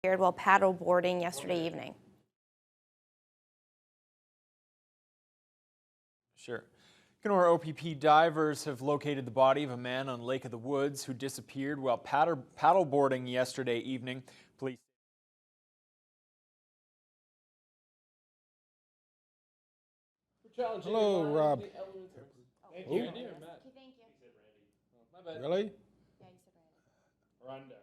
While paddle boarding yesterday evening. Sure. Kenora OPP divers have located the body of a man on Lake of the Woods who disappeared while paddle boarding yesterday evening. Police. Hello, Rob. Thank you. Randy or Matt? Okay, thank you. He said Randy. Oh, my bad. Really? Yeah, you said Randy. Rhonda.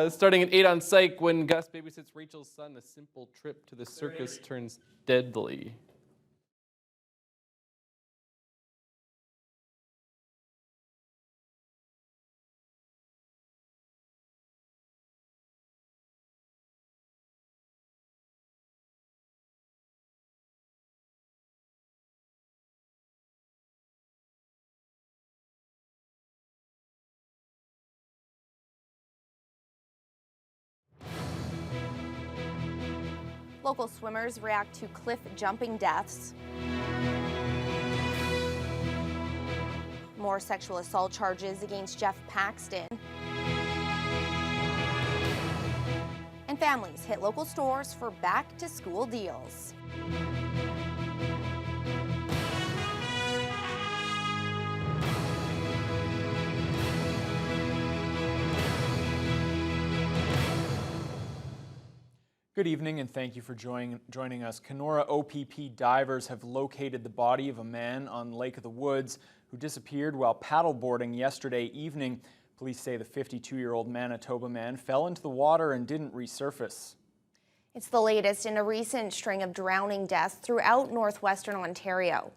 Starting at 8 on Psych, when Gus babysits Rachel's son, a simple trip to the circus turns deadly. Local swimmers react to cliff jumping deaths. More sexual assault charges against Jeff Paxton. And families hit local stores for back-to-school deals. Good evening and thank you for joining us. Kenora OPP divers have located the body of a man on Lake of the Woods who disappeared while paddleboarding yesterday evening. Police say the 52-year-old Manitoba man fell into the water and didn't resurface. It's the latest in a recent string of drowning deaths throughout northwestern Ontario.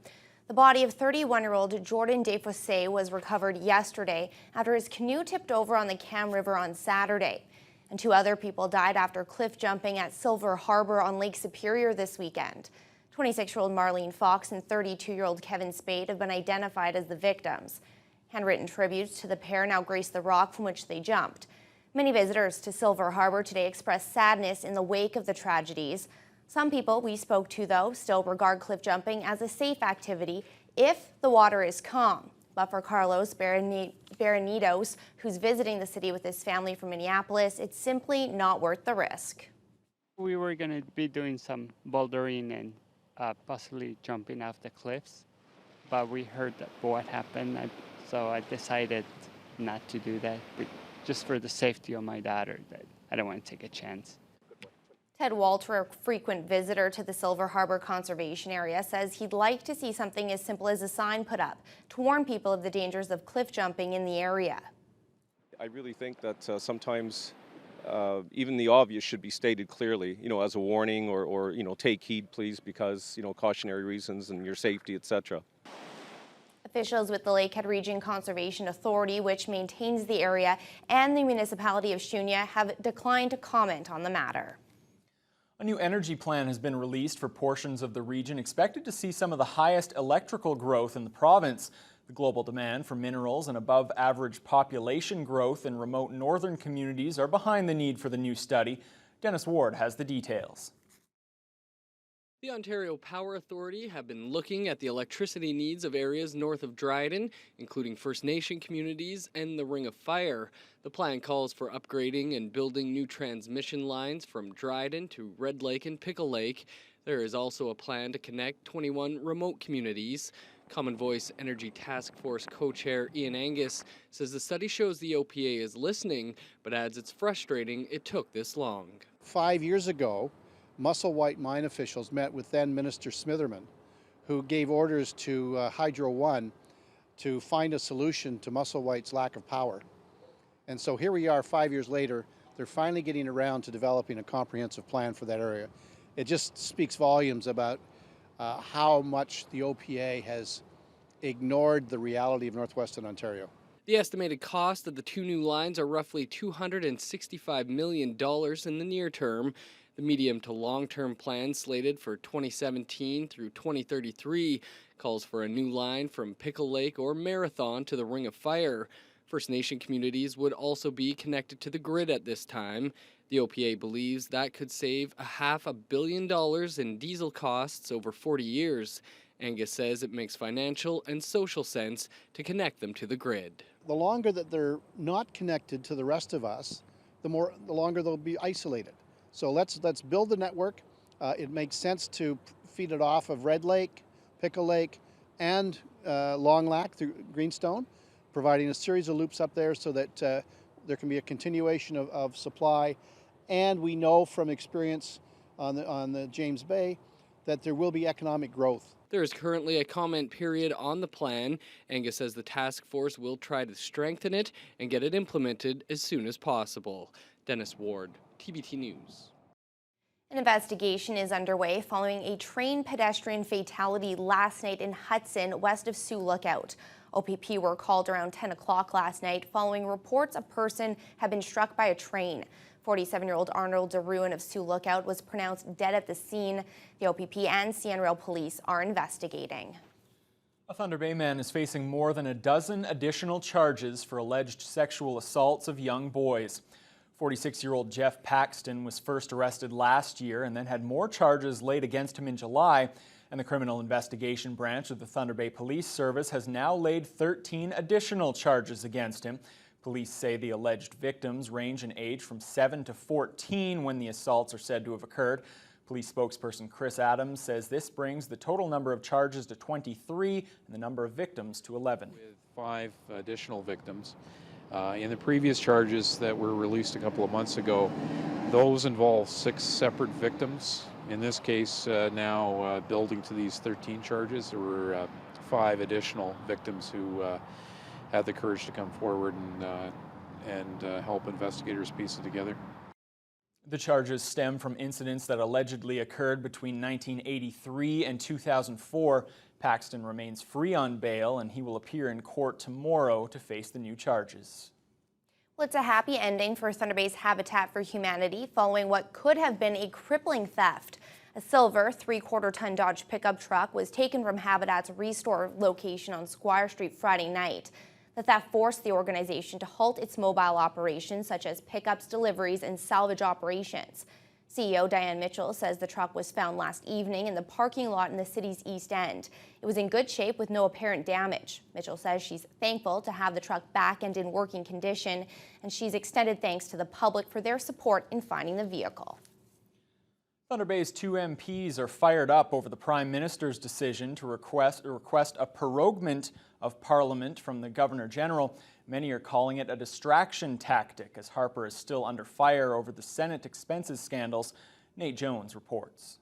The body of 31-year-old Jordan Desfossés was recovered yesterday after his canoe tipped over on the Cam River on Saturday. And 2 other people died after cliff jumping at Silver Harbor on Lake Superior this weekend. 26-year-old Marlene Fox and 32-year-old Kevin Spade have been identified as the victims. Handwritten tributes to the pair now grace the rock from which they jumped. Many visitors to Silver Harbor today expressed sadness in the wake of the tragedies. Some people we spoke to, though, still regard cliff jumping as a safe activity if the water is calm. But for Carlos Berenitos, who's visiting the city with his family from Minneapolis, it's simply not worth the risk. We were going to be doing some bouldering and possibly jumping off the cliffs, but we heard that what happened, so I decided not to do that, but just for the safety of my daughter, that I don't want to take a chance. Ted Walter, a frequent visitor to the Silver Harbor Conservation Area, says he'd like to see something as simple as a sign put up to warn people of the dangers of cliff jumping in the area. I really think that sometimes even the obvious should be stated clearly, as a warning or take heed please because, cautionary reasons and your safety, etc. Officials with the Lakehead Region Conservation Authority, which maintains the area, and the municipality of Shunya have declined to comment on the matter. A new energy plan has been released for portions of the region expected to see some of the highest electrical growth in the province. The global demand for minerals and above average population growth in remote northern communities are behind the need for the new study. Dennis Ward has the details. The Ontario Power Authority have been looking at the electricity needs of areas north of Dryden, including First Nation communities and the Ring of Fire. The plan calls for upgrading and building new transmission lines from Dryden to Red Lake and Pickle Lake. There is also a plan to connect 21 remote communities. Common Voice Energy Task Force co-chair Ian Angus says the study shows the OPA is listening, but adds it's frustrating it took this long. 5 years ago, Musselwhite mine officials met with then Minister Smitherman, who gave orders to Hydro One to find a solution to Musselwhite's lack of power. And so here we are 5 years later, they're finally getting around to developing a comprehensive plan for that area. It just speaks volumes about how much the OPA has ignored the reality of northwestern Ontario. The estimated cost of the 2 new lines are roughly $265 million in the near term. The medium to long-term plan slated for 2017 through 2033 calls for a new line from Pickle Lake or Marathon to the Ring of Fire. First Nation communities would also be connected to the grid at this time. The OPA believes that could save $500 million in diesel costs over 40 years. Angus says it makes financial and social sense to connect them to the grid. the longer that they're not connected to the rest of us, the longer they'll be isolated. So let's build the network. It makes sense to feed it off of Red Lake, Pickle Lake, and Long Lac through Greenstone, providing a series of loops up there so that there can be a continuation of supply. And we know from experience on the James Bay that there will be economic growth. There is currently a comment period on the plan. Angus says the task force will try to strengthen it and get it implemented as soon as possible. Dennis Ward, TBT News. An investigation is underway following a train pedestrian fatality last night in Hudson, west of Sioux Lookout. OPP were called around 10 o'clock last night following reports a person had been struck by a train. 47-year-old Arnold DeRuin of Sioux Lookout was pronounced dead at the scene. The OPP and CN police are investigating. A Thunder Bay man is facing more than a dozen additional charges for alleged sexual assaults of young boys. 46-year-old Jeff Paxton was first arrested last year and then had more charges laid against him in July. And the Criminal Investigation Branch of the Thunder Bay Police Service has now laid 13 additional charges against him. Police say the alleged victims range in age from 7 to 14 when the assaults are said to have occurred. Police spokesperson Chris Adams says this brings the total number of charges to 23 and the number of victims to 11. With 5 additional victims. In the previous charges that were released a couple of months ago, those involve 6 separate victims. In this case, now building to these 13 charges, there were 5 additional victims who had the courage to come forward and help investigators piece it together. The charges stem from incidents that allegedly occurred between 1983 and 2004. Paxton remains free on bail and he will appear in court tomorrow to face the new charges. Well, it's a happy ending for Thunder Bay's Habitat for Humanity following what could have been a crippling theft. A silver 3/4-ton Dodge pickup truck was taken from Habitat's Restore location on Squire Street Friday night. The theft forced the organization to halt its mobile operations such as pickups, deliveries, and salvage operations. CEO Diane Mitchell says the truck was found last evening in the parking lot in the city's East End. It was in good shape with no apparent damage. Mitchell says she's thankful to have the truck back and in working condition, and she's extended thanks to the public for their support in finding the vehicle. Thunder Bay's 2 MPs are fired up over the Prime Minister's decision to request a proroguement of Parliament from the Governor-General. Many are calling it a distraction tactic as Harper is still under fire over the Senate expenses scandals. Nate Jones reports.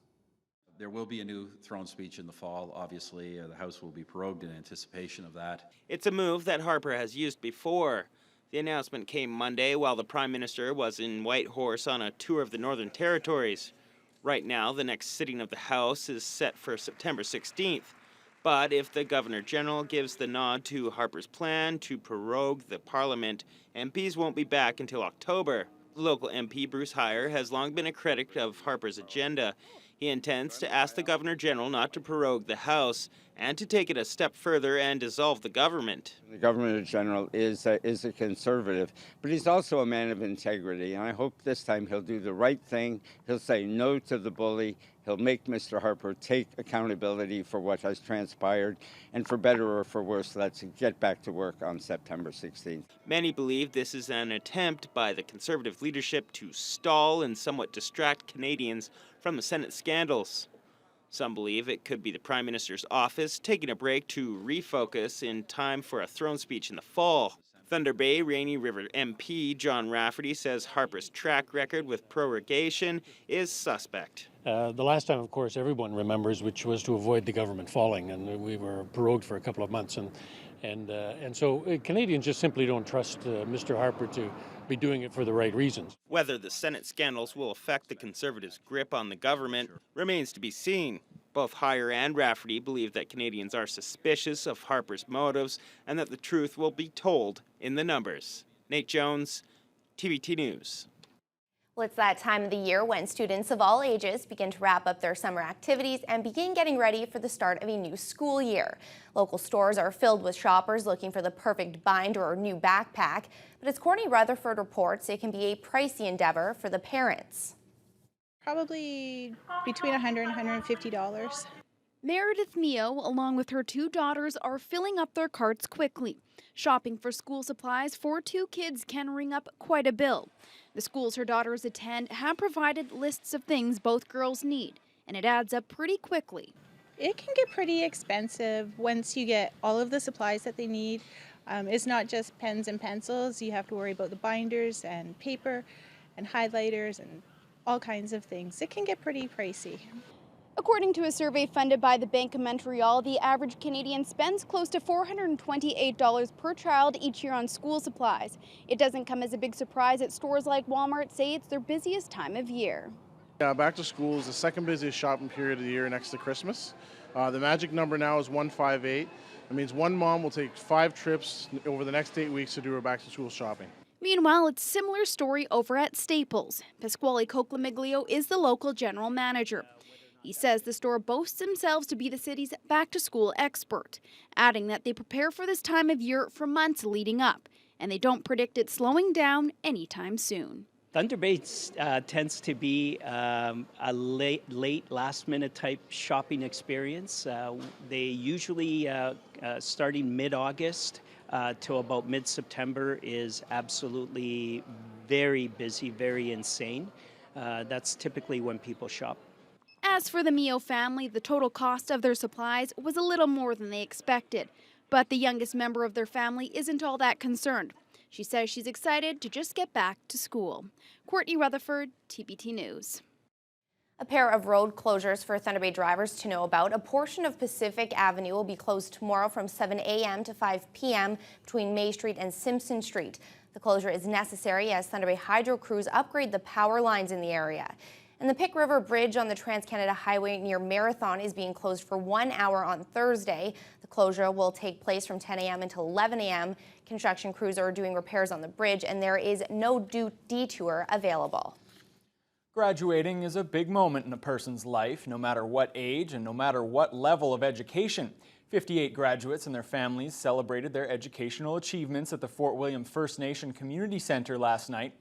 There will be a new throne speech in the fall. Obviously, the House will be prorogued in anticipation of that. It's a move that Harper has used before. The announcement came Monday while the Prime Minister was in Whitehorse on a tour of the Northern Territories. Right now, the next sitting of the House is set for September 16th. But if the Governor-General gives the nod to Harper's plan to prorogue the Parliament, MPs won't be back until October. Local MP Bruce Heyer has long been a critic of Harper's agenda. He intends to ask the Governor-General not to prorogue the House and to take it a step further and dissolve the government. The Governor-General is a conservative, but he's also a man of integrity, and I hope this time he'll do the right thing. He'll say no to the bully. He'll make Mr. Harper take accountability for what has transpired, and for better or for worse, let's get back to work on September 16th. Many believe this is an attempt by the Conservative leadership to stall and somewhat distract Canadians from the Senate scandals. Some believe it could be the Prime Minister's office taking a break to refocus in time for a throne speech in the fall. Thunder Bay Rainy River MP John Rafferty says Harper's track record with prorogation is suspect. The last time, of course, everyone remembers, which was to avoid the government falling, and we were prorogued for a couple of months, and so Canadians just simply don't trust Mr. Harper to be doing it for the right reasons. Whether the Senate scandals will affect the Conservatives' grip on the government remains to be seen. Both Heyer and Rafferty believe that Canadians are suspicious of Harper's motives and that the truth will be told in the numbers. Nate Jones, TBT News. Well, it's that time of the year when students of all ages begin to wrap up their summer activities and begin getting ready for the start of a new school year. Local stores are filled with shoppers looking for the perfect binder or new backpack, but as Courtney Rutherford reports, it can be a pricey endeavor for the parents. Probably between $100 and $150. Meredith Mio, along with her 2 daughters, are filling up their carts quickly. Shopping for school supplies for 2 kids can ring up quite a bill. The schools her daughters attend have provided lists of things both girls need, and it adds up pretty quickly. It can get pretty expensive once you get all of the supplies that they need. It's not just pens and pencils. You have to worry about the binders and paper and highlighters and all kinds of things. It can get pretty pricey. According to a survey funded by the Bank of Montreal, the average Canadian spends close to $428 per child each year on school supplies. It doesn't come as a big surprise that stores like Walmart say it's their busiest time of year. Yeah, back to school is the second busiest shopping period of the year next to Christmas. The magic number now is 158. It means one mom will take 5 trips over the next 8 weeks to do her back to school shopping. Meanwhile, it's a similar story over at Staples. Pasquale Coclamiglio is the local general manager. He says the store boasts themselves to be the city's back-to-school expert, adding that they prepare for this time of year for months leading up, and they don't predict it slowing down anytime soon. Thunder Bay tends to be a late last-minute type shopping experience. They usually, starting mid-August to about mid-September, is absolutely very busy, very insane. That's typically when people shop. As for the Mio family, the total cost of their supplies was a little more than they expected. But the youngest member of their family isn't all that concerned. She says she's excited to just get back to school. Courtney Rutherford, TPT News. A pair of road closures for Thunder Bay drivers to know about. A portion of Pacific Avenue will be closed tomorrow from 7 a.m. to 5 p.m. between May Street and Simpson Street. The closure is necessary as Thunder Bay Hydro crews upgrade the power lines in the area. And the Pick River Bridge on the Trans-Canada Highway near Marathon is being closed for 1 hour on Thursday. The closure will take place from 10 a.m. until 11 a.m. Construction crews are doing repairs on the bridge, and there is no detour available. Graduating is a big moment in a person's life, no matter what age and no matter what level of education. 58 graduates and their families celebrated their educational achievements at the Fort William First Nation Community Center last night.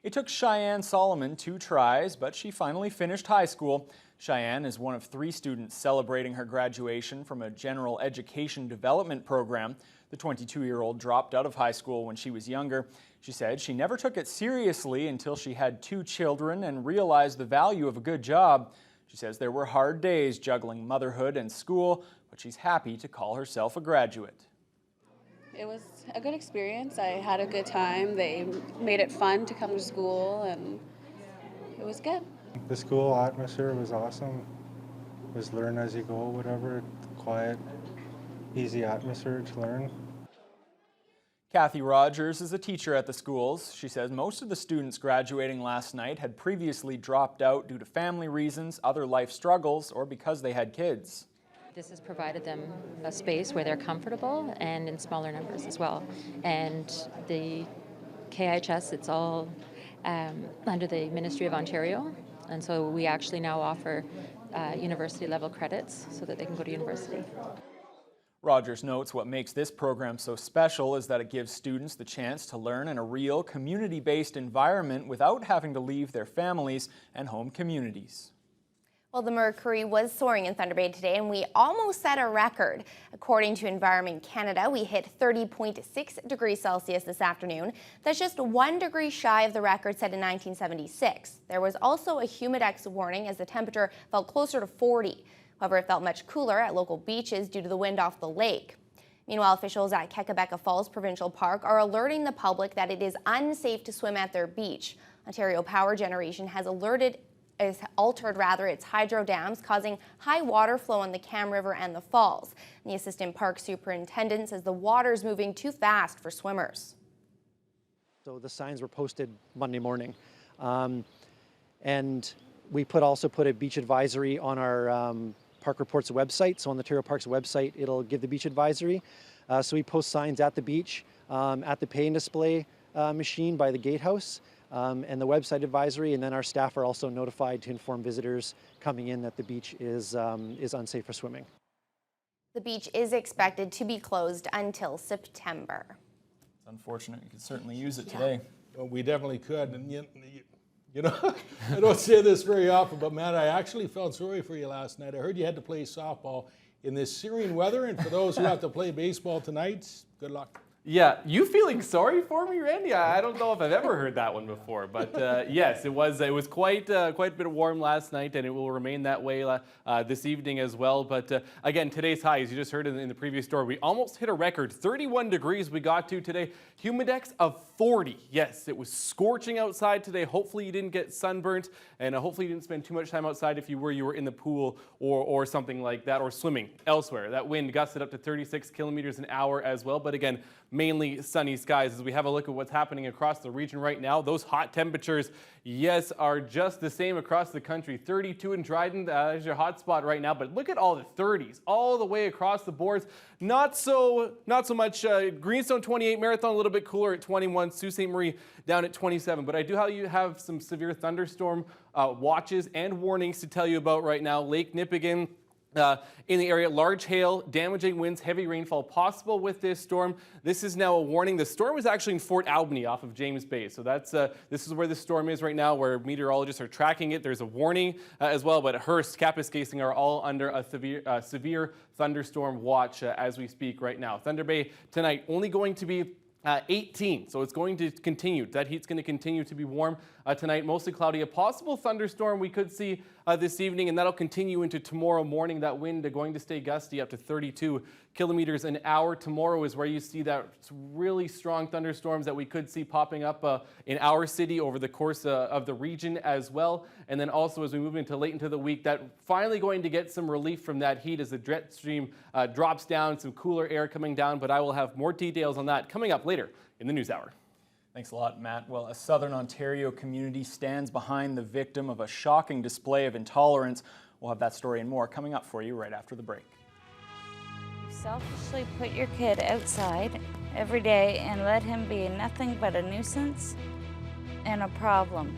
It took Cheyenne Solomon 2 tries, but she finally finished high school. Cheyenne is one of 3 students celebrating her graduation from a general education development program. The 22-year-old dropped out of high school when she was younger. She said she never took it seriously until she had 2 children and realized the value of a good job. She says there were hard days juggling motherhood and school, but she's happy to call herself a graduate. It was a good experience. I had a good time. They made it fun to come to school, and it was good. The school atmosphere was awesome. It was learn as you go, whatever. Quiet, easy atmosphere to learn. Kathy Rogers is a teacher at the schools. She says most of the students graduating last night had previously dropped out due to family reasons, other life struggles, or because they had kids. This has provided them a space where they're comfortable and in smaller numbers as well. And the KIHS, it's all under the Ministry of Ontario. And so we actually now offer university level credits so that they can go to university. Rogers notes what makes this program so special is that it gives students the chance to learn in a real community-based environment without having to leave their families and home communities. Well, the mercury was soaring in Thunder Bay today, and we almost set a record. According to Environment Canada, we hit 30.6 degrees Celsius this afternoon. That's just 1 degree shy of the record set in 1976. There was also a humidex warning as the temperature felt closer to 40. However, it felt much cooler at local beaches due to the wind off the lake. Meanwhile, officials at Kekabeka Falls Provincial Park are alerting the public that it is unsafe to swim at their beach. Ontario Power Generation has altered its hydro dams, causing high water flow on the Cam River and the falls. And the assistant park superintendent says the water is moving too fast for swimmers. So the signs were posted Monday morning. And we also put a beach advisory on our Park Reports website. So on the Ontario Parks website, it'll give the beach advisory. So we post signs at the beach, at the pay and display machine by the gatehouse. And the website advisory, and then our staff are also notified to inform visitors coming in that the beach is unsafe for swimming. The beach is expected to be closed until September. It's unfortunate. You could certainly use it today. Well, we definitely could. And You know, I don't say this very often, but Matt, I actually felt sorry for you last night. I heard you had to play softball in this Syrian weather, and for those who have to play baseball tonight, good luck. Yeah, you feeling sorry for me, Randy? I don't know if I've ever heard that one before, but yes, it was quite a bit warm last night, and it will remain that way this evening as well. But again, today's high, as you just heard in the previous story, we almost hit a record 31 degrees we got to today. Humidex of 40. Yes, it was scorching outside today. Hopefully you didn't get sunburnt, and hopefully you didn't spend too much time outside if you were in the pool or something like that, or swimming elsewhere. That wind gusted up to 36 kilometers an hour as well. But again, mainly sunny skies. As we have a look at what's happening across the region right now, those hot temperatures, yes, are just the same across the country. 32 in Dryden is your hot spot right now, but look at all the 30s all the way across the boards. Not so much. Greenstone 28, Marathon a little bit cooler at 21, Sault Ste. Marie down at 27. But I do have some severe thunderstorm watches and warnings to tell you about right now. Lake Nipigon, in the area, large hail, damaging winds, heavy rainfall possible with this storm. This is now a warning. The storm is actually in Fort Albany off of James Bay. So this is where the storm is right now, where meteorologists are tracking it. There's a warning as well, but Hearst, Kapuskasing are all under a severe thunderstorm watch as we speak right now. Thunder Bay tonight only going to be 18, so it's going to continue. That heat's going to continue to be warm tonight. Mostly cloudy. A possible thunderstorm we could see this evening, and that'll continue into tomorrow morning. That wind going to stay gusty up to 32 kilometers an hour. Tomorrow is where you see that really strong thunderstorms that we could see popping up in our city over the course of the region as well. And then also as we move into late into the week, that finally going to get some relief from that heat as the jet stream drops down, some cooler air coming down. But I will have more details on that coming up later in the news hour. Thanks a lot, Matt. Well, a Southern Ontario community stands behind the victim of a shocking display of intolerance. We'll have that story and more coming up for you right after the break. You selfishly put your kid outside every day and let him be nothing but a nuisance and a problem.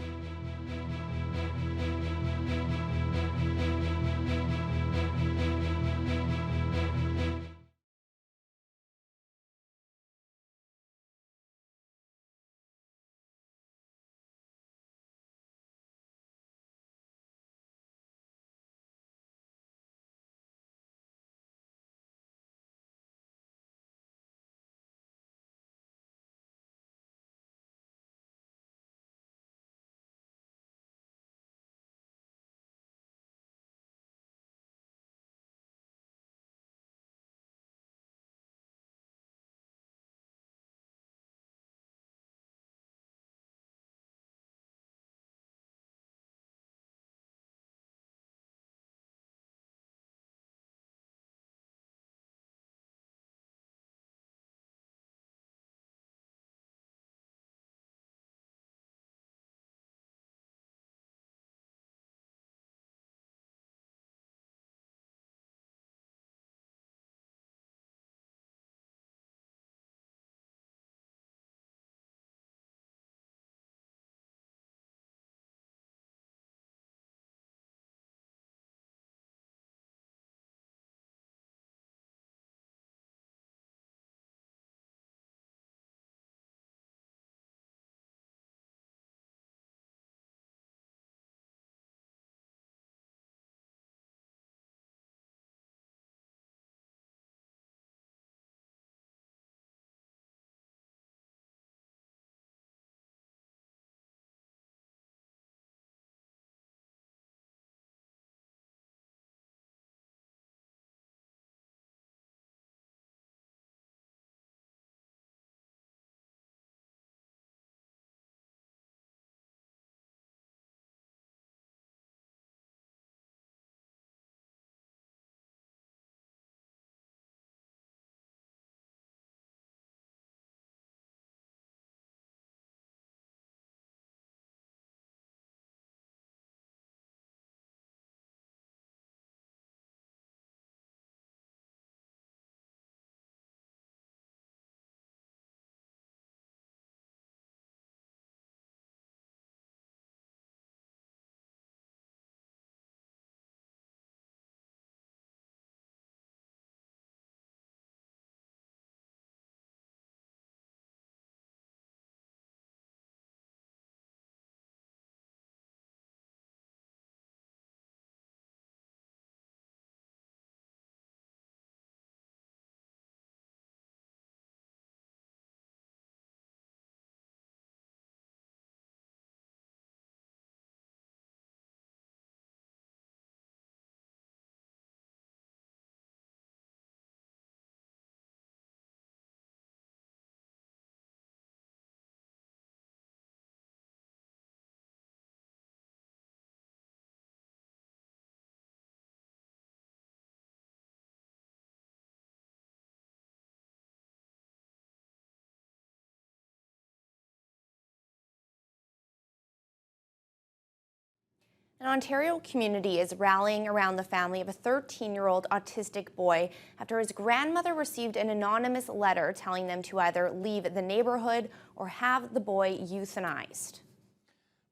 An Ontario community is rallying around the family of a 13-year-old autistic boy after his grandmother received an anonymous letter telling them to either leave the neighborhood or have the boy euthanized.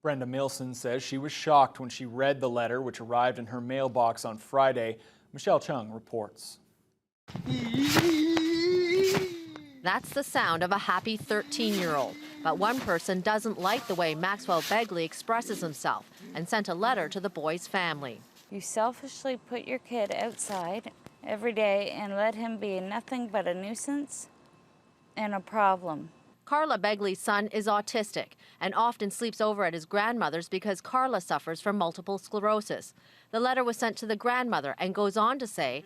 Brenda Milson says she was shocked when she read the letter, which arrived in her mailbox on Friday. Michelle Chung reports. That's the sound of a happy 13-year-old. But one person doesn't like the way Maxwell Begley expresses himself and sent a letter to the boy's family. You selfishly put your kid outside every day and let him be nothing but a nuisance and a problem. Carla Begley's son is autistic and often sleeps over at his grandmother's because Carla suffers from multiple sclerosis. The letter was sent to the grandmother and goes on to say,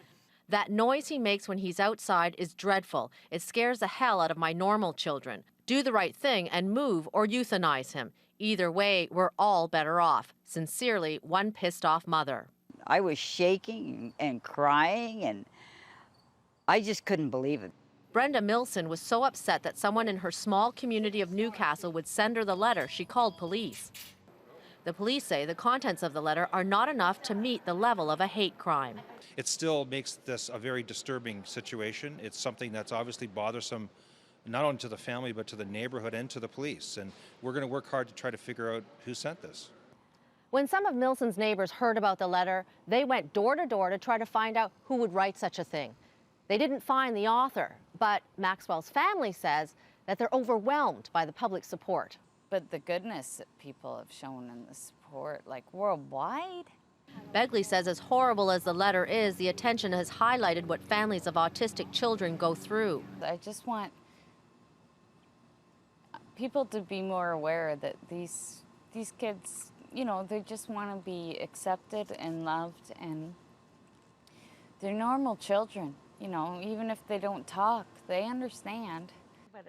"That noise he makes when he's outside is dreadful. It scares the hell out of my normal children. Do the right thing and move or euthanize him. Either way, we're all better off. Sincerely, one pissed off mother." I was shaking and crying, and I just couldn't believe it. Brenda Milson was so upset that someone in her small community of Newcastle would send her the letter, she called police. The police say the contents of the letter are not enough to meet the level of a hate crime. It still makes this a very disturbing situation. It's something that's obviously bothersome not only to the family but to the neighborhood and to the police. And we're going to work hard to try to figure out who sent this. When some of Milson's neighbors heard about the letter, they went door to door to try to find out who would write such a thing. They didn't find the author, but Maxwell's family says that they're overwhelmed by the public support. But the goodness that people have shown in the support, like worldwide. Begley says as horrible as the letter is, the attention has highlighted what families of autistic children go through. I just want people to be more aware that these kids, you know, they just want to be accepted and loved, and they're normal children, you know, even if they don't talk, they understand.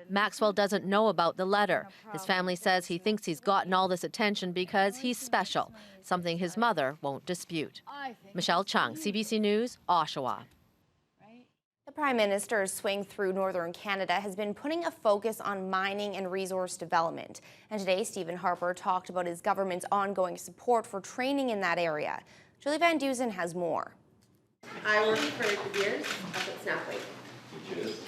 Maxwell doesn't know about the letter. His family says he thinks he's gotten all this attention because he's special, something his mother won't dispute. Michelle Chung, CBC News, Oshawa. The Prime Minister's swing through northern Canada has been putting a focus on mining and resource development. And today, Stephen Harper talked about his government's ongoing support for training in that area. Julie Van Dusen has more. I work for De Beers up at Snapley. Which is?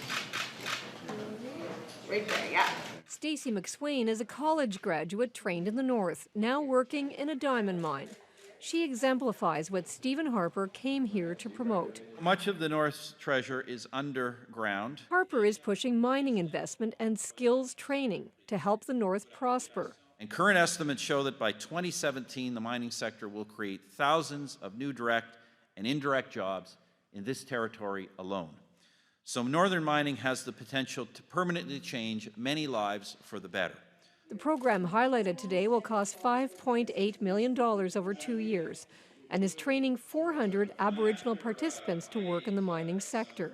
Right there, yeah. Stacey McSwain is a college graduate trained in the north, now working in a diamond mine. She exemplifies what Stephen Harper came here to promote. Much of the North's treasure is underground. Harper is pushing mining investment and skills training to help the North prosper. And current estimates show that by 2017, the mining sector will create thousands of new direct and indirect jobs in this territory alone. So northern mining has the potential to permanently change many lives for the better. The program highlighted today will cost $5.8 million over 2 years and is training 400 Aboriginal participants to work in the mining sector.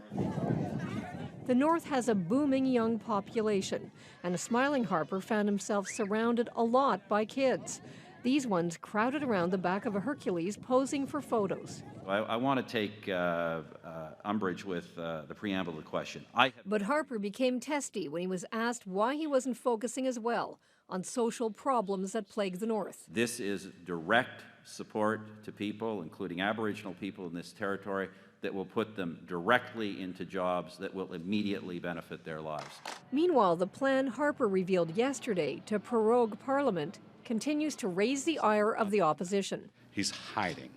The North has a booming young population, and a smiling Harper found himself surrounded a lot by kids. These ones crowded around the back of a Hercules posing for photos. I want to take umbrage with the preamble of the question. But Harper became testy when he was asked why he wasn't focusing as well on social problems that plague the North. This is direct support to people, including Aboriginal people in this territory, that will put them directly into jobs that will immediately benefit their lives. Meanwhile, the plan Harper revealed yesterday to prorogue Parliament continues to raise the ire of the opposition. He's hiding.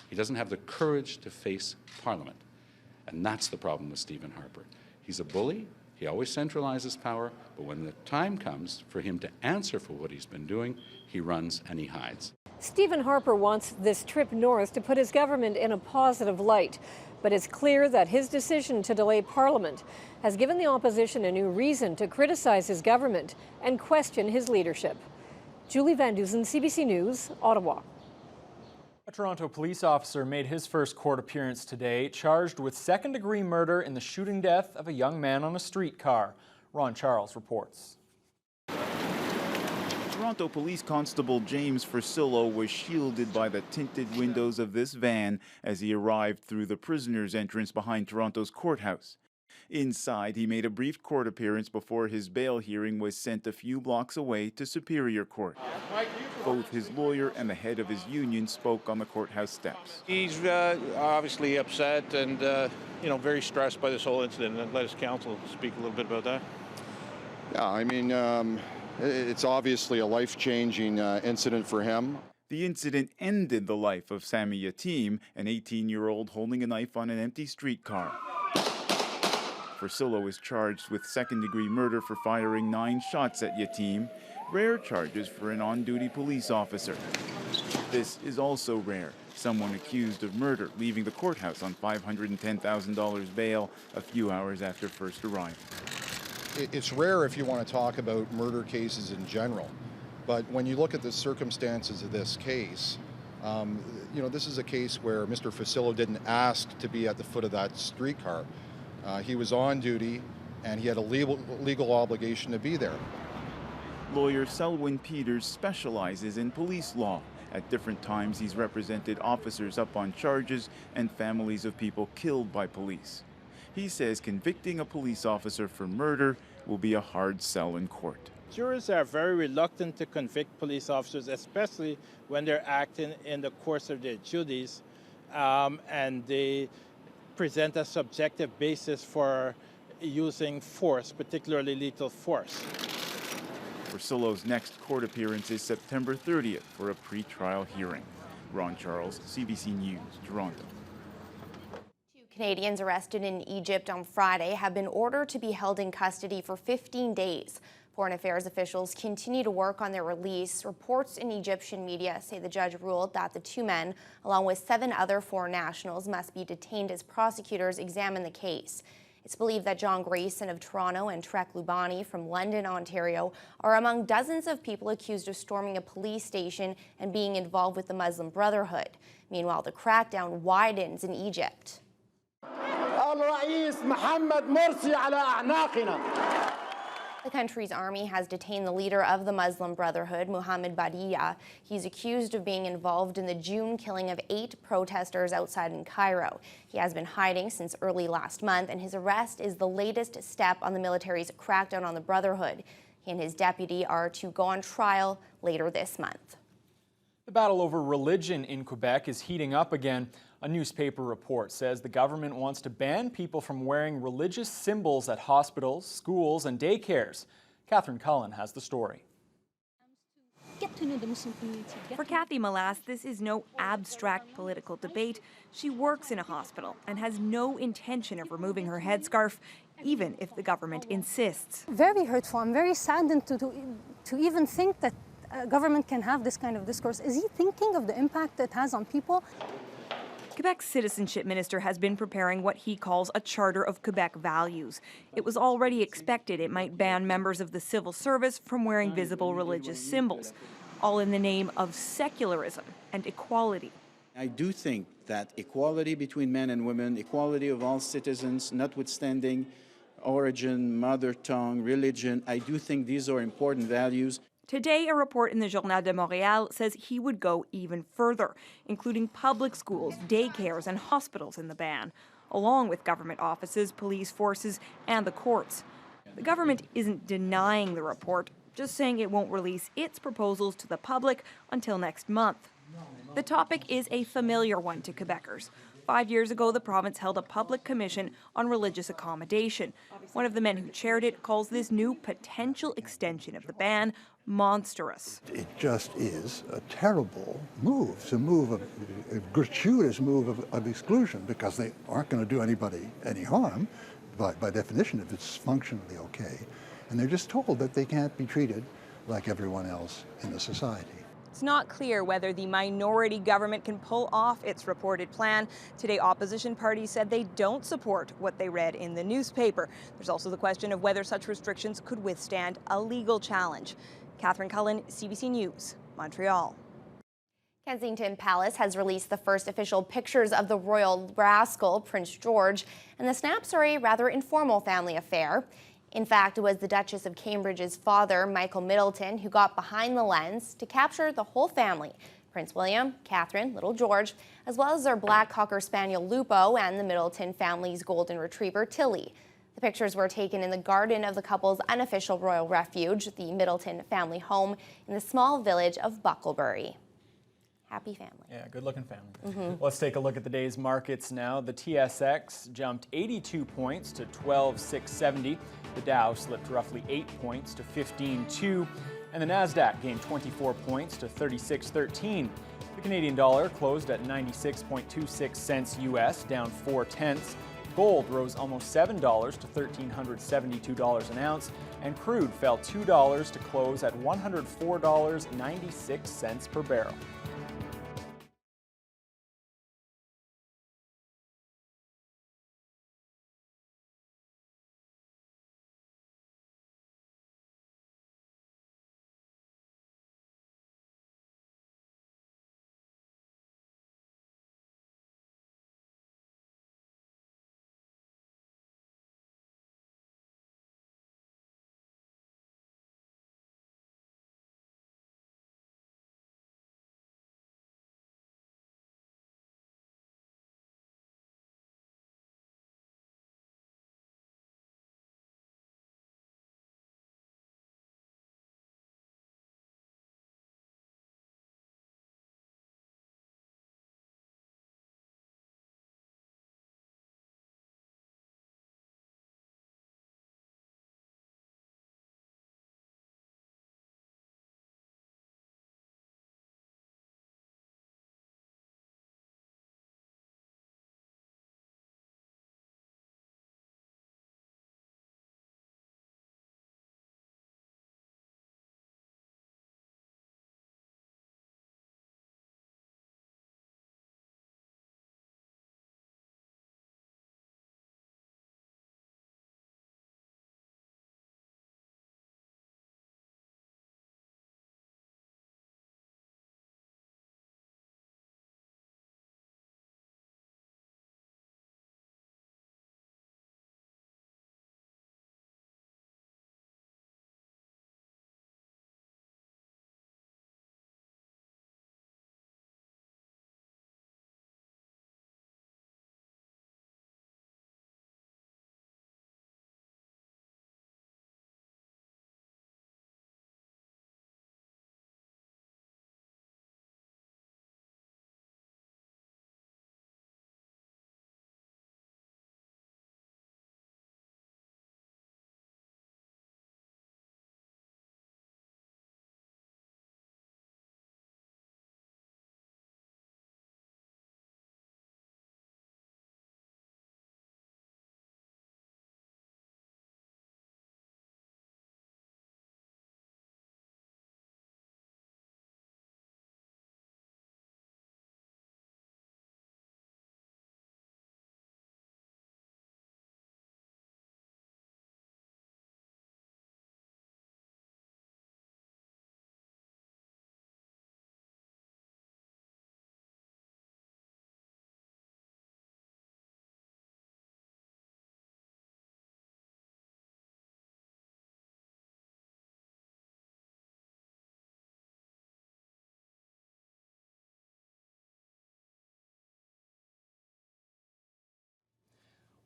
He doesn't have the courage to face Parliament. And that's the problem with Stephen Harper. He's a bully. He always centralizes power. But when the time comes for him to answer for what he's been doing, he runs and he hides. Stephen Harper wants this trip north to put his government in a positive light. But it's clear that his decision to delay Parliament has given the opposition a new reason to criticize his government and question his leadership. Julie Van Dusen, CBC News, Ottawa. A Toronto police officer made his first court appearance today, charged with second-degree murder in the shooting death of a young man on a streetcar. Ron Charles reports. Toronto Police Constable James Fursillo was shielded by the tinted windows of this van as he arrived through the prisoner's entrance behind Toronto's courthouse. Inside, he made a brief court appearance before his bail hearing was sent a few blocks away to Superior Court. Mike, you Both his lawyer and the head of his union spoke on the courthouse steps. He's obviously upset and, very stressed by this whole incident, and let his counsel speak a little bit about that. Yeah, I mean, it's obviously a life-changing incident for him. The incident ended the life of Sami Yatim, an 18-year-old holding a knife on an empty streetcar. Fursillo is charged with second-degree murder for firing 9 shots at Yatim, rare charges for an on-duty police officer. This is also rare. Someone accused of murder leaving the courthouse on $510,000 bail a few hours after first arrival. It's rare if you want to talk about murder cases in general, but when you look at the circumstances of this case, this is a case where Mr. Fursillo didn't ask to be at the foot of that streetcar. He was on duty, and he had a legal obligation to be there. Lawyer Selwyn Peters specializes in police law. At different times, he's represented officers up on charges and families of people killed by police. He says convicting a police officer for murder will be a hard sell in court. Jurors are very reluctant to convict police officers, especially when they're acting in the course of their duties, and they present a subjective basis for using force, particularly lethal force. Fursillo's next court appearance is September 30th for a pre-trial hearing. Ron Charles, CBC News, Toronto. 2 Canadians arrested in Egypt on Friday have been ordered to be held in custody for 15 days. Foreign Affairs officials continue to work on their release. Reports in Egyptian media say the judge ruled that the 2 men, along with 7 other foreign nationals, must be detained as prosecutors examine the case. It's believed that John Grayson of Toronto and Trek Lubani from London, Ontario, are among dozens of people accused of storming a police station and being involved with the Muslim Brotherhood. Meanwhile, the crackdown widens in Egypt. The country's army has detained the leader of the Muslim Brotherhood, Mohammed Badiya. He's accused of being involved in the June killing of 8 protesters outside in Cairo. He has been hiding since early last month, and his arrest is the latest step on the military's crackdown on the Brotherhood. He and his deputy are to go on trial later this month. The battle over religion in Quebec is heating up again. A newspaper report says the government wants to ban people from wearing religious symbols at hospitals, schools, and daycares. Catherine Cullen has the story. For Kathy Malas, this is no abstract political debate. She works in a hospital and has no intention of removing her headscarf, even if the government insists. Very hurtful. I'm very saddened to even think that government can have this kind of discourse. Is he thinking of the impact it has on people? Quebec's citizenship minister has been preparing what he calls a Charter of Quebec values. It was already expected it might ban members of the civil service from wearing visible religious symbols, all in the name of secularism and equality. I do think that equality between men and women, equality of all citizens, notwithstanding origin, mother tongue, religion, I do think these are important values. Today, a report in the Journal de Montréal says he would go even further, including public schools, daycares, and hospitals in the ban, along with government offices, police forces, and the courts. The government isn't denying the report, just saying it won't release its proposals to the public until next month. The topic is a familiar one to Quebecers. 5 years ago, the province held a public commission on religious accommodation. One of the men who chaired it calls this new potential extension of the ban monstrous. It just is a terrible move, a gratuitous move of exclusion, because they aren't going to do anybody any harm, by definition, if it's functionally okay. And they're just told that they can't be treated like everyone else in the society. It's not clear whether the minority government can pull off its reported plan. Today, opposition parties said they don't support what they read in the newspaper. There's also the question of whether such restrictions could withstand a legal challenge. Catherine Cullen, CBC News, Montreal. Kensington Palace has released the first official pictures of the royal rascal, Prince George, and the snaps are a rather informal family affair. In fact, it was the Duchess of Cambridge's father, Michael Middleton, who got behind the lens to capture the whole family: Prince William, Catherine, little George, as well as their black Cocker Spaniel Lupo and the Middleton family's golden retriever, Tilly. The pictures were taken in the garden of the couple's unofficial royal refuge, the Middleton family home in the small village of Bucklebury. Happy family. Yeah, good looking family. Let's take a look at the day's markets now. The TSX jumped 82 points to 12,670. The Dow slipped roughly 8 points to 15,200. And the Nasdaq gained 24 points to 36.13. The Canadian dollar closed at 96.26 cents US, down 4/10. Gold rose almost $7 to $1,372 an ounce, and crude fell $2 to close at $104.96 per barrel.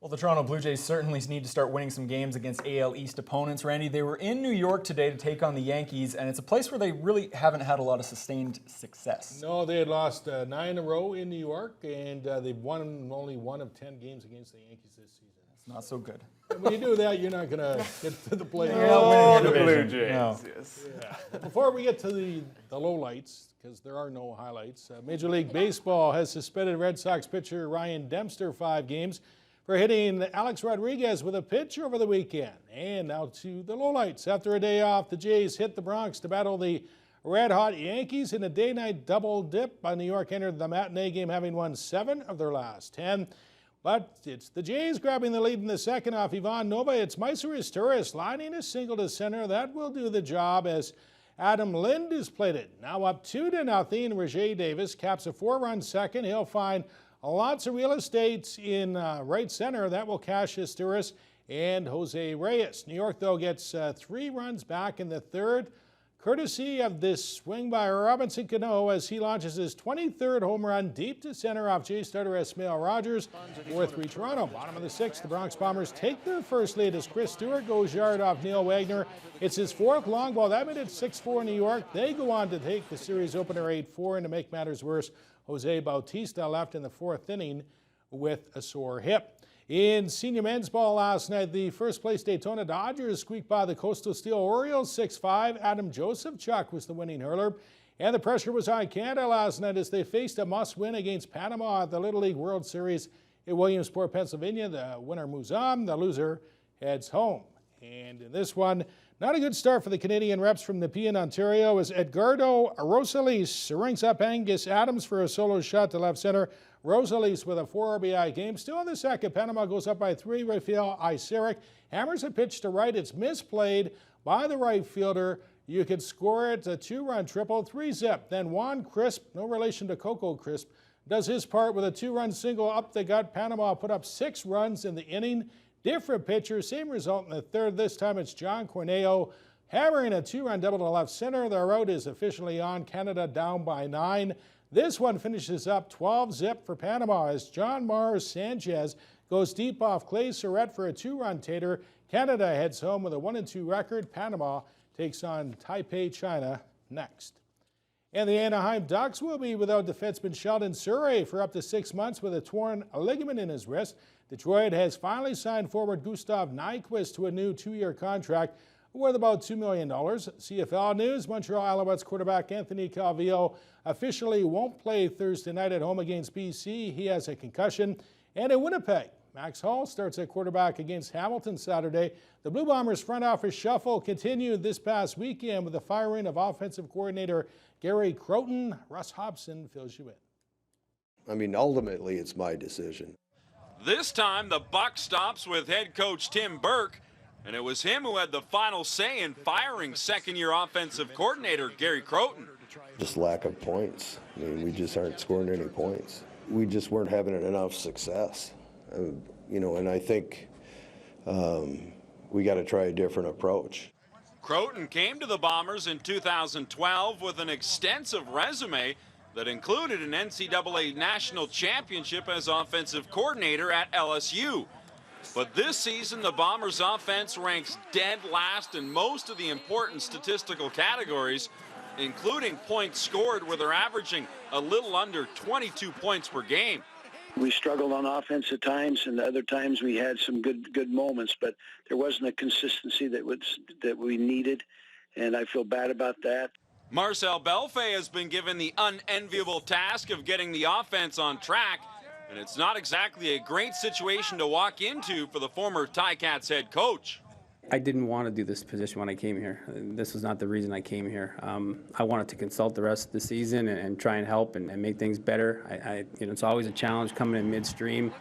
Well, the Toronto Blue Jays certainly need to start winning some games against AL East opponents. Randy, they were in New York today to take on the Yankees, and it's a place where they really haven't had a lot of sustained success. No, they had lost 9 in a row in New York, and they've won only 1 of 10 games against the Yankees this season. It's not so good. And when you do that, you're not going to get to the playoffs. Oh, the Blue Jays. No. Yes. Yeah. Before we get to the lowlights, because there are no highlights, Major League Baseball has suspended Red Sox pitcher Ryan Dempster 5 games for hitting Alex Rodriguez with a pitch over the weekend. And now to the lowlights. After a day off, the Jays hit the Bronx to battle the red-hot Yankees in a day-night double dip. New York entered the matinee game having won 7 of their last 10. But it's the Jays grabbing the lead in the second off Ivan Nova. It's Mysore Izturis lining a single to center. That will do the job as Adam Lind has played it. Now up 2-0. Rajay Davis caps a 4-run second. He'll find lots of real estate in right center. That will cash Izturis and Jose Reyes. New York, though, gets 3 runs back in the third. courtesy of this swing by Robinson Cano as he launches his 23rd home run deep to center off J starter Esmail Rogers. 4-3 Toronto. Bottom of the 6th, the Bronx Bombers take their first lead as Chris Stewart goes yard off Neil Wagner. It's his 4th long ball. That made it 6-4 New York. They go on to take the series opener 8-4, and to make matters worse, Jose Bautista left in the 4th inning with a sore hip. In senior men's ball last night, the first place Daytona Dodgers squeaked by the Coastal Steel Orioles 6-5. Adam Josephchuk was the winning hurler. And the pressure was on Canada last night as they faced a must-win against Panama at the Little League World Series in Williamsport, Pennsylvania. The winner moves on, the loser heads home. And in this one, not a good start for the Canadian reps from Nepean, Ontario, as Edgardo Rosales rings up Angus Adams for a solo shot to left center. Rosales with a 4 RBI game. Still in the second, Panama goes up by 3. Rafael Iseric hammers a pitch to right. It's misplayed by the right fielder. You could score it, a 2-run triple, 3-zip. Then Juan Crisp, no relation to Coco Crisp, does his part with a 2-run single up the gut. Panama put up 6 runs in the inning. Different pitcher, same result in the third. This time it's John Corneo hammering a 2-run double to left center. The road is officially on. Canada down by 9. This one finishes up 12-zip for Panama as John Mars Sanchez goes deep off Clay Surrett for a 2-run tater. Canada heads home with a 1-2 record. Panama takes on Taipei, China next. And the Anaheim Ducks will be without defenseman Sheldon Surrey for up to 6 months with a torn ligament in his wrist. Detroit has finally signed forward Gustav Nyquist to a new 2-year contract worth about $2 million. CFL news, Montreal Alouettes quarterback Anthony Calvillo officially won't play Thursday night at home against BC. He has a concussion. And in Winnipeg, Max Hall starts at quarterback against Hamilton Saturday. The Blue Bombers front office shuffle continued this past weekend with the firing of offensive coordinator Gary Croton. Russ Hobson fills you in. I mean, ultimately, it's my decision. This time, the buck stops with head coach Tim Burke, and it was him who had the final say in firing second-year offensive coordinator Gary Croton. Just lack of points. I mean, we just aren't scoring any points. We just weren't having enough success. You know, and I think we got to try a different approach. Croton came to the Bombers in 2012 with an extensive resume that included an NCAA national championship as offensive coordinator at LSU. But this season, the Bombers' offense ranks dead last in most of the important statistical categories, including points scored, where they're averaging a little under 22 points per game. We struggled on offense at times, and other times we had some good moments, but there wasn't a consistency that we needed, and I feel bad about that. Marcel Belfay has been given the unenviable task of getting the offense on track, and it's not exactly a great situation to walk into for the former Ticats head coach. I didn't want to do this position when I came here. This was not the reason I came here. I wanted to consult the rest of the season and try and help and make things better. You know, it's always a challenge coming in midstream.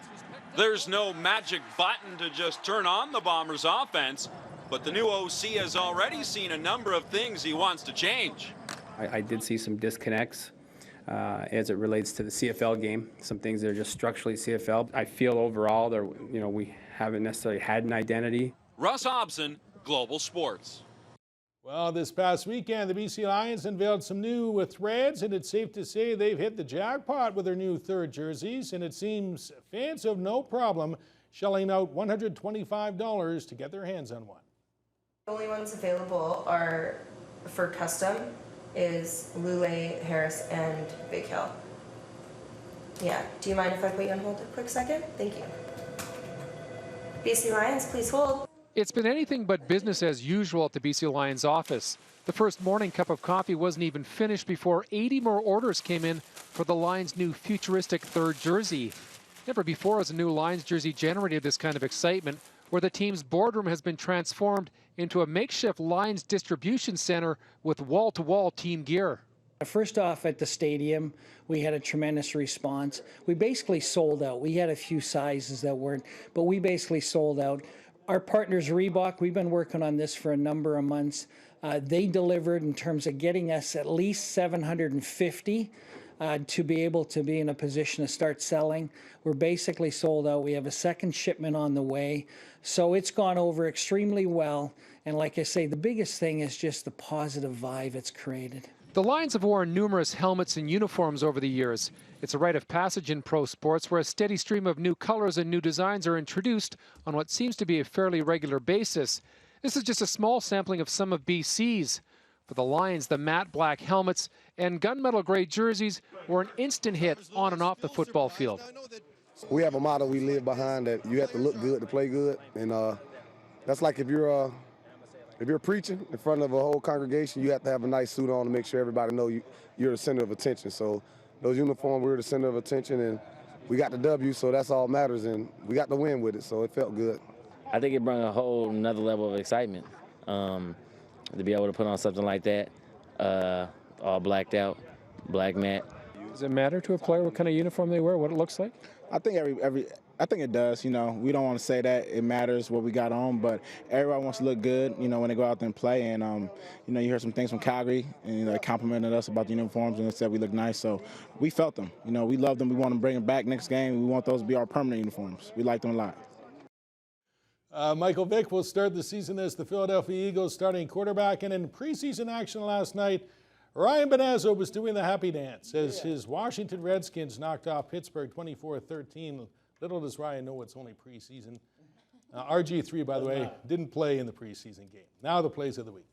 There's no magic button to just turn on the Bombers' offense, but the new OC has already seen a number of things he wants to change. I did see some disconnects as it relates to the CFL game. Some things that are just structurally CFL. I feel overall that, you know, we haven't necessarily had an identity. Russ Hobson, Global Sports. Well, this past weekend, the BC Lions unveiled some new threads, and it's safe to say they've hit the jackpot with their new third jerseys, and it seems fans have no problem shelling out $125 to get their hands on one. The only ones available are for custom is Lule, Harris, and Big Hill. Yeah, do you mind if I put you on hold a quick second? Thank you. BC Lions, please hold. It's been anything but business as usual at the BC Lions office. The first morning cup of coffee wasn't even finished before 80 more orders came in for the Lions' new futuristic third jersey. Never before has a new Lions jersey generated this kind of excitement, where the team's boardroom has been transformed into a makeshift Lions distribution center with wall-to-wall team gear. First off, at the stadium, we had a tremendous response. We basically sold out. We had a few sizes that weren't, but we basically sold out. Our partners, Reebok, we've been working on this for a number of months. They delivered in terms of getting us at least 750 to be able to be in a position to start selling. We're basically sold out. We have a second shipment on the way. So it's gone over extremely well. And like I say, the biggest thing is just the positive vibe it's created. The Lions have worn numerous helmets and uniforms over the years. It's a rite of passage in pro sports where a steady stream of new colors and new designs are introduced on what seems to be a fairly regular basis. This is just a small sampling of some of BC's. For the Lions, the matte black helmets and gunmetal gray jerseys were an instant hit on and off the football field. We have a motto we live behind that you have to look good to play good, and that's like if you're preaching in front of a whole congregation, you have to have a nice suit on to make sure everybody know you're the center of attention. So those uniforms, we were the center of attention, and we got the W, so that's all matters, and we got the win with it, so it felt good. I think it brought a whole another level of excitement to be able to put on something like that, all blacked out, black matte. Does it matter to a player what kind of uniform they wear, what it looks like? I think I think it does. You know, we don't want to say that it matters what we got on, but everybody wants to look good, you know, when they go out there and play. And, you know, you heard some things from Calgary, and, you know, they complimented us about the uniforms and they said we look nice. So we felt them. You know, we love them. We want to bring them back next game. We want those to be our permanent uniforms. We like them a lot. Michael Vick will start the season as the Philadelphia Eagles starting quarterback. And in preseason action last night, Ryan Benazzo was doing the happy dance as his Washington Redskins knocked off Pittsburgh 24-13. Little does Ryan know it's only preseason. RG3, by the way, didn't play in the preseason game. Now the plays of the week.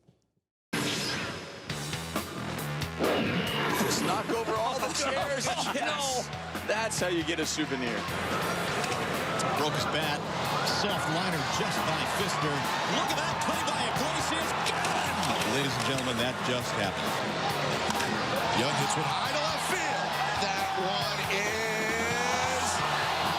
Just knock over all the chairs. Yes. That's how you get a souvenir. Broke his bat. Soft liner just by Fister. Look at that play by Iglesias. Good! Ladies and gentlemen, that just happened. Young hits one high to left field. That one is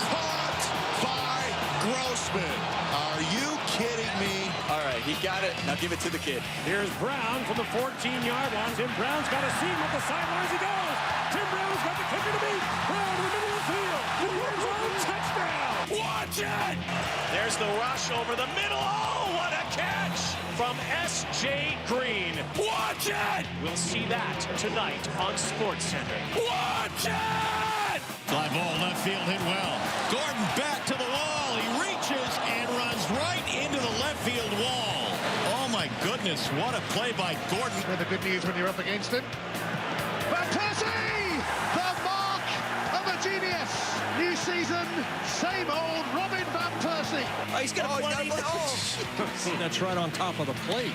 caught by Grossman. Are you kidding me? All right, he got it. Now give it to the kid. Here's Brown from the 14-yard line. Tim Brown's got a seam at the sidelines. He goes. Tim Brown's got the kicker to beat. Brown in the middle of the field. Touchdown. Watch it! There's the rush over the middle. Oh, what a catch from S.J. Green. Watch it! We'll see that tonight on SportsCenter. Watch it! Fly ball left field hit well. Gordon back to the wall. He reaches and runs right into the left field wall. Oh my goodness, what a play by Gordon. The good news when you're up against him. Van Persie! The mark of a genius. New season, same old Robin Van Persie. Oh, he's got a play. That's right on top of the plate.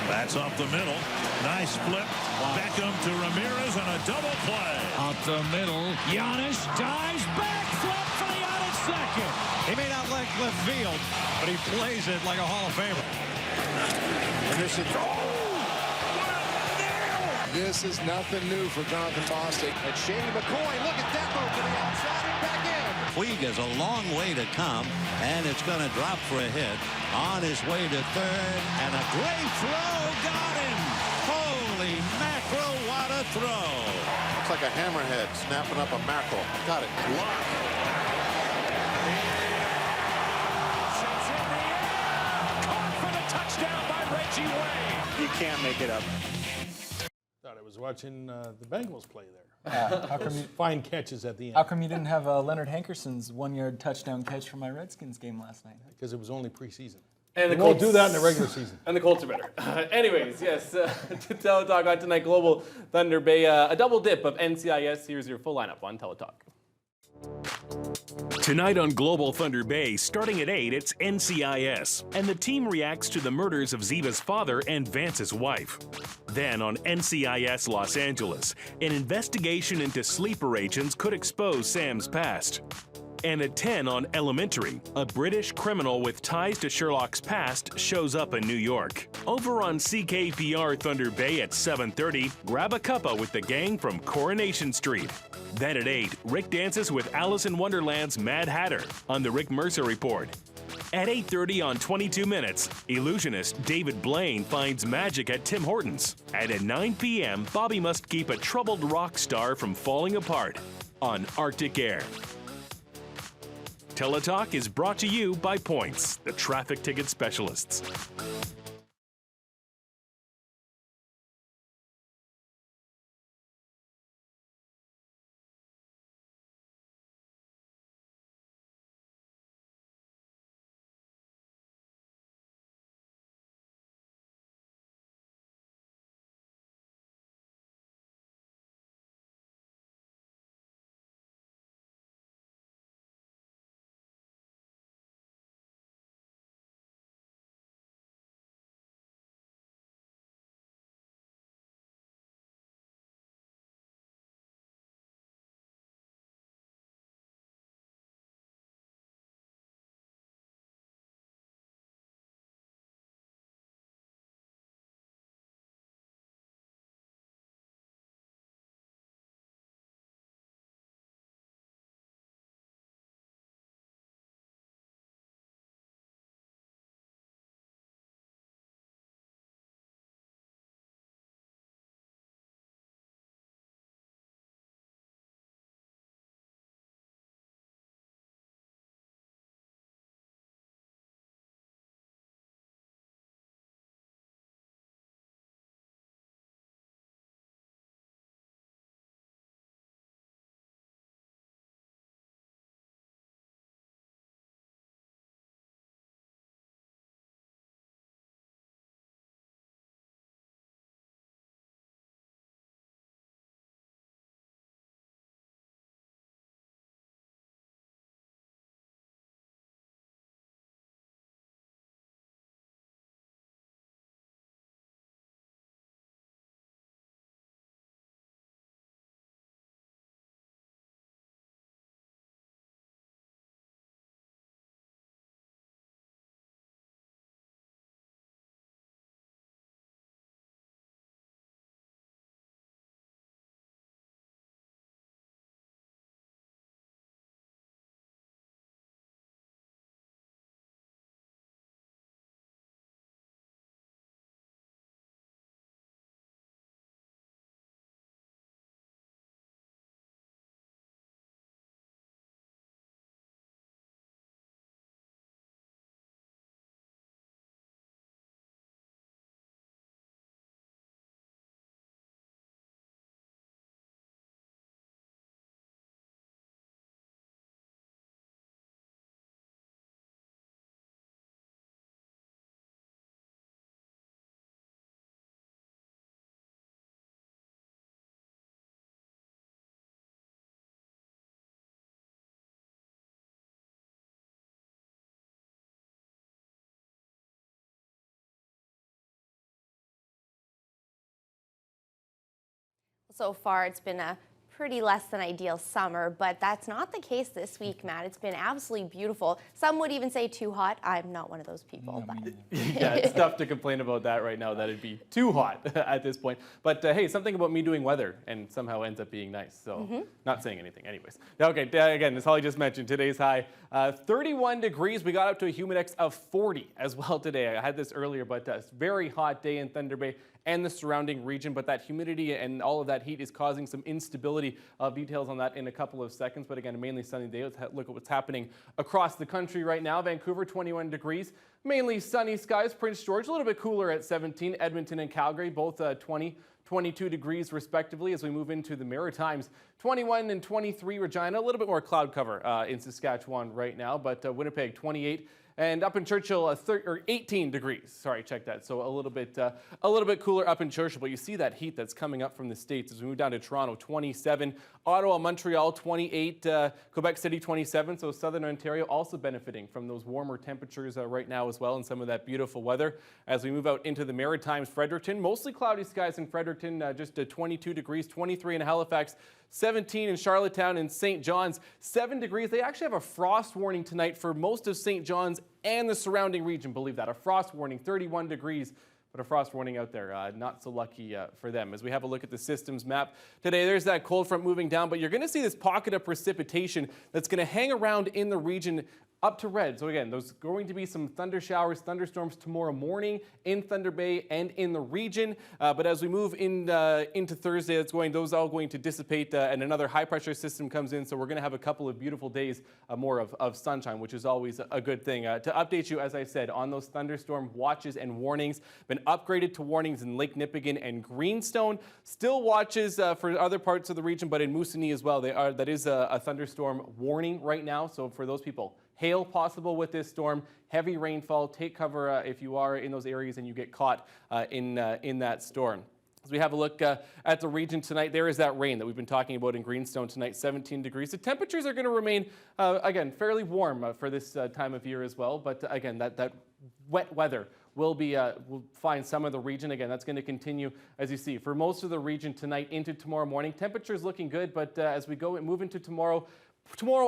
That's up the middle. Nice flip. Beckham to Ramirez on a double play. Up the middle. Giannis dives back. Flip for the out at second. He may not like left field, but he plays it like a Hall of Famer. And this is This is nothing new for Jonathan Bostic. And Shady McCoy, look at that move to the outside and back in. Puig has a long way to come, and it's going to drop for a hit. On his way to third, and a great throw. Got him. Holy mackerel, what a throw. Looks like a hammerhead snapping up a mackerel. Got it. Caught for the touchdown by Reggie Wayne. You can't make it up. Thought I was watching the Bengals play there. How come you, fine catches at the end. How come you didn't have Leonard Hankerson's one-yard touchdown catch from my Redskins game last night? Because it was only preseason. And we won't do that in the regular season. And the Colts are better. Anyways, yes, to Teletalk on tonight, Global Thunder Bay, a double dip of NCIS. Here's your full lineup on Teletalk. Tonight on Global Thunder Bay, starting at 8, it's NCIS, and the team reacts to the murders of Ziva's father and Vance's wife. Then on NCIS Los Angeles, an investigation into sleeper agents could expose Sam's past. And at 10 on Elementary, a British criminal with ties to Sherlock's past shows up in New York. Over on CKPR Thunder Bay at 7:30, grab a cuppa with the gang from Coronation Street. Then at 8, Rick dances with Alice in Wonderland's Mad Hatter on the Rick Mercer Report. At 8:30 on 22 Minutes, illusionist David Blaine finds magic at Tim Hortons. And at 9 p.m., Bobby must keep a troubled rock star from falling apart on Arctic Air. Teletalk is brought to you by Points, the traffic ticket specialists. So far, it's been a pretty less than ideal summer, but that's not the case this week, Matt. It's been absolutely beautiful. Some would even say too hot. I'm not one of those people. But. Yeah, it's tough to complain about that right now, that it'd be too hot at this point. But hey, something about me doing weather and somehow ends up being nice. So not saying anything anyways. Okay, again, as Holly just mentioned, today's high, 31 degrees. We got up to a humidex of 40 as well today. I had this earlier, but a very hot day in Thunder Bay and the surrounding region, but that humidity and all of that heat is causing some instability. Details on that in a couple of seconds, but again, a mainly sunny day. Let's look at what's happening across the country right now. Vancouver, 21 degrees, mainly sunny skies. Prince George, a little bit cooler at 17. Edmonton and Calgary, both 20, 22 degrees respectively. As we move into the Maritimes, 21 and 23. Regina, a little bit more cloud cover in Saskatchewan right now, but Winnipeg, 28. And up in Churchill, 18 degrees. Sorry, check that. So a little bit cooler up in Churchill. But you see that heat that's coming up from the States as we move down to Toronto, 27. Ottawa, Montreal, 28. Quebec City, 27. So Southern Ontario also benefiting from those warmer temperatures right now as well, and some of that beautiful weather. As we move out into the Maritimes, Fredericton, mostly cloudy skies in Fredericton, just 22 degrees, 23 in Halifax, 17 in Charlottetown and St. John's, 7 degrees. They actually have a frost warning tonight for most of St. John's and the surrounding region, believe that. A frost warning, 31 degrees, but a frost warning out there. Not so lucky for them. As we have a look at the systems map today, there's that cold front moving down, but you're going to see this pocket of precipitation that's going to hang around in the region up to red. So again, there's going to be some thunder showers, thunderstorms tomorrow morning in Thunder Bay and in the region. But as we move into Thursday, those are all going to dissipate and another high pressure system comes in. So we're going to have a couple of beautiful days more of sunshine, which is always a good thing. To update you, as I said, on those thunderstorm watches and warnings, been upgraded to warnings in Lake Nipigon and Greenstone. Still watches for other parts of the region, but in Moosonee as well. That is a thunderstorm warning right now. So for those people, hail possible with this storm, heavy rainfall. Take cover if you are in those areas and you get caught in that storm. As we have a look at the region tonight, there is that rain that we've been talking about in Greenstone tonight, 17 degrees. The temperatures are going to remain, again, fairly warm for this time of year as well. But again, that wet weather will find some of the region. Again, that's going to continue, as you see, for most of the region tonight into tomorrow morning. Temperatures looking good, but as we go and move into tomorrow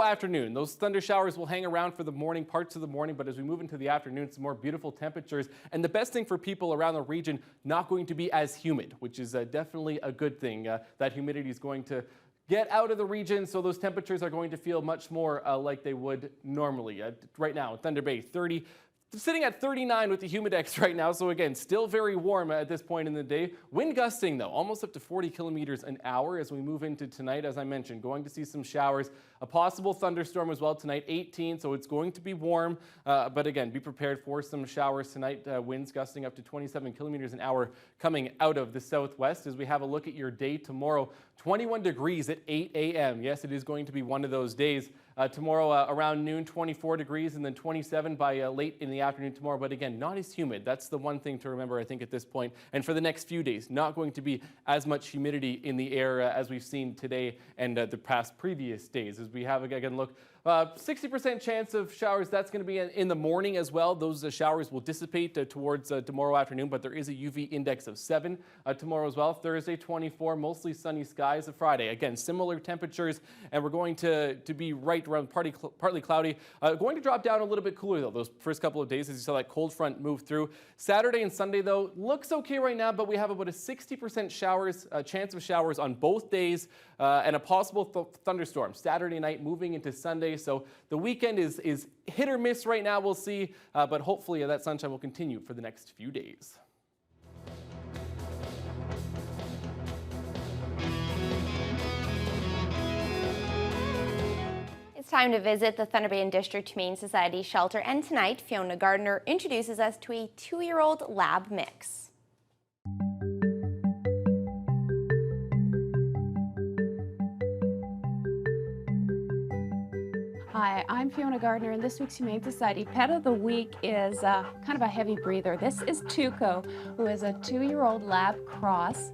afternoon, those thunder showers will hang around for the morning, parts of the morning, but as we move into the afternoon, some more beautiful temperatures. And the best thing for people around the region, not going to be as humid, which is definitely a good thing. That humidity is going to get out of the region, so those temperatures are going to feel much more like they would normally. Right now, Thunder Bay, sitting at 39 with the humidex right now, so again, still very warm at this point in the day. Wind gusting, though, almost up to 40 kilometers an hour as we move into tonight. As I mentioned, going to see some showers. A possible thunderstorm as well tonight, 18, so it's going to be warm. But again, be prepared for some showers tonight. Winds gusting up to 27 kilometers an hour coming out of the southwest. As we have a look at your day tomorrow, 21 degrees at 8 a.m. Yes, it is going to be one of those days. Tomorrow around noon, 24 degrees, and then 27 by late in the afternoon tomorrow. But again, not as humid. That's the one thing to remember, I think, at this point. And for the next few days, not going to be as much humidity in the air as we've seen today and the past previous days. As we have, again, look, 60% chance of showers. That's going to be in the morning as well. Those showers will dissipate towards tomorrow afternoon, but there is a UV index of 7 tomorrow as well. Thursday, 24, mostly sunny skies. Friday, again, similar temperatures, and we're going to be right around partly cloudy. Going to drop down a little bit cooler, though, those first couple of days as you saw that cold front move through. Saturday and Sunday, though, looks okay right now, but we have about a 60% chance of showers on both days and a possible thunderstorm Saturday night moving into Sunday. So the weekend is hit or miss right now, we'll see, but hopefully that sunshine will continue for the next few days. It's time to visit the Thunder Bay and District Humane Society shelter, and tonight Fiona Gardner introduces us to a 2-year-old lab mix. Hi, I'm Fiona Gardner, and this week's Humane Society Pet of the Week is kind of a heavy breather. This is Tuco, who is a 2-year-old lab cross.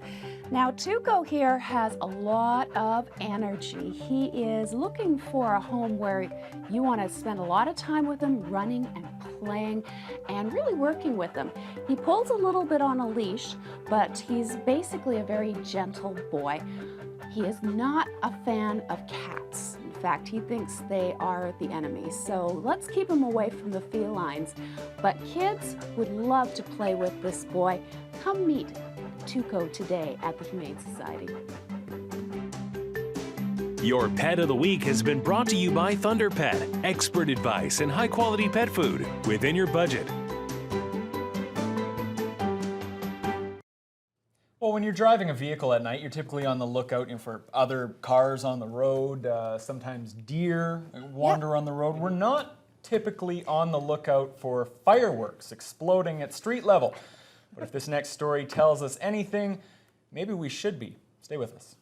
Now, Tuco here has a lot of energy. He is looking for a home where you want to spend a lot of time with him running and playing and really working with them. He pulls a little bit on a leash, but he's basically a very gentle boy. He is not a fan of cats. In fact, he thinks they are the enemy. So let's keep him away from the felines. But kids would love to play with this boy. Come meet Tuco today at the Humane Society. Your Pet of the Week has been brought to you by Thunder Pet. Expert advice and high-quality pet food within your budget. Well, when you're driving a vehicle at night, you're typically on the lookout for other cars on the road. Sometimes deer wander on the road. We're not typically on the lookout for fireworks exploding at street level. But if this next story tells us anything, maybe we should be. Stay with us.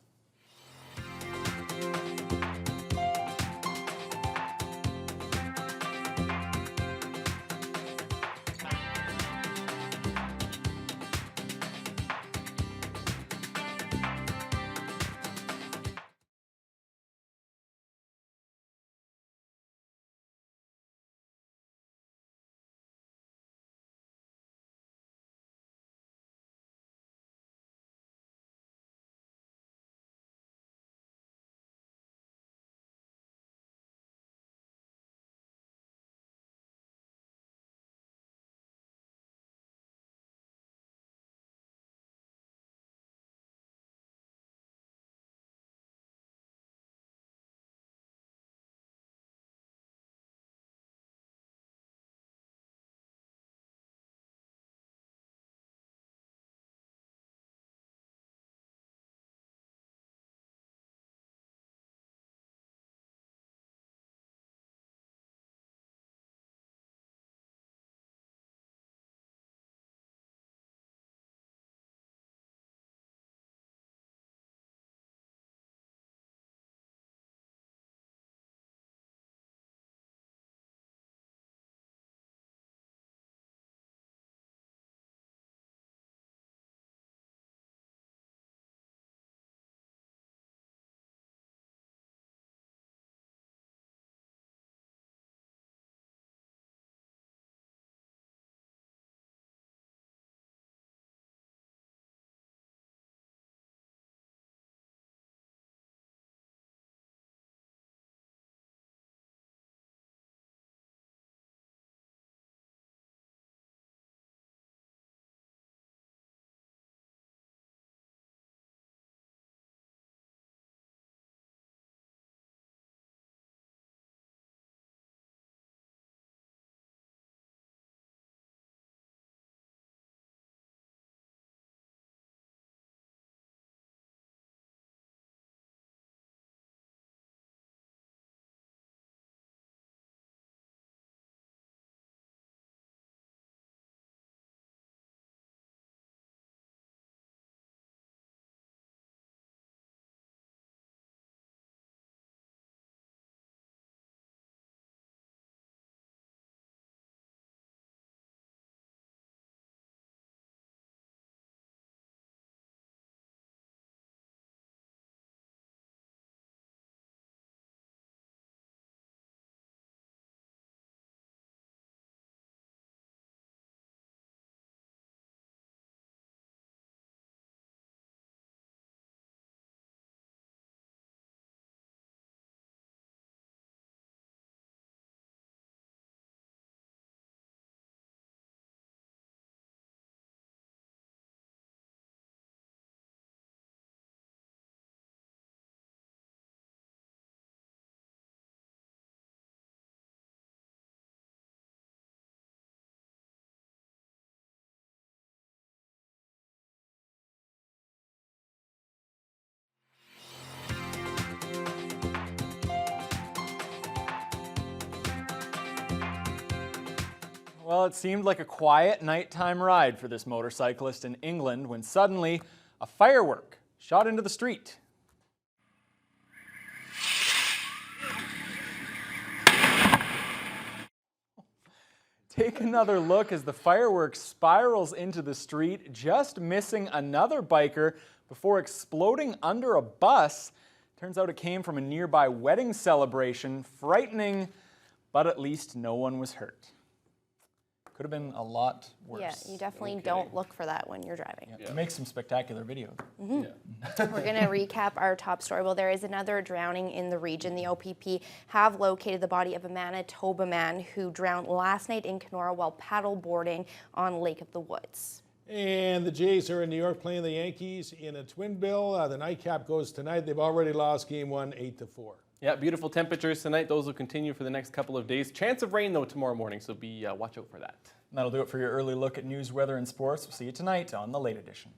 Well, it seemed like a quiet nighttime ride for this motorcyclist in England when suddenly a firework shot into the street. Take another look as the firework spirals into the street, just missing another biker before exploding under a bus. Turns out it came from a nearby wedding celebration. Frightening, but at least no one was hurt. Could have been a lot worse. Yeah, you definitely don't look for that when you're driving. Yeah. It makes some spectacular videos. We're going to recap our top story. Well, there is another drowning in the region. The OPP have located the body of a Manitoba man who drowned last night in Kenora while paddle boarding on Lake of the Woods. And the Jays are in New York playing the Yankees in a twin bill. The nightcap goes tonight. They've already lost game 1, 8-4. Yeah, beautiful temperatures tonight. Those will continue for the next couple of days. Chance of rain, though, tomorrow morning, so watch out for that. And that'll do it for your early look at news, weather, and sports. We'll see you tonight on The Late Edition.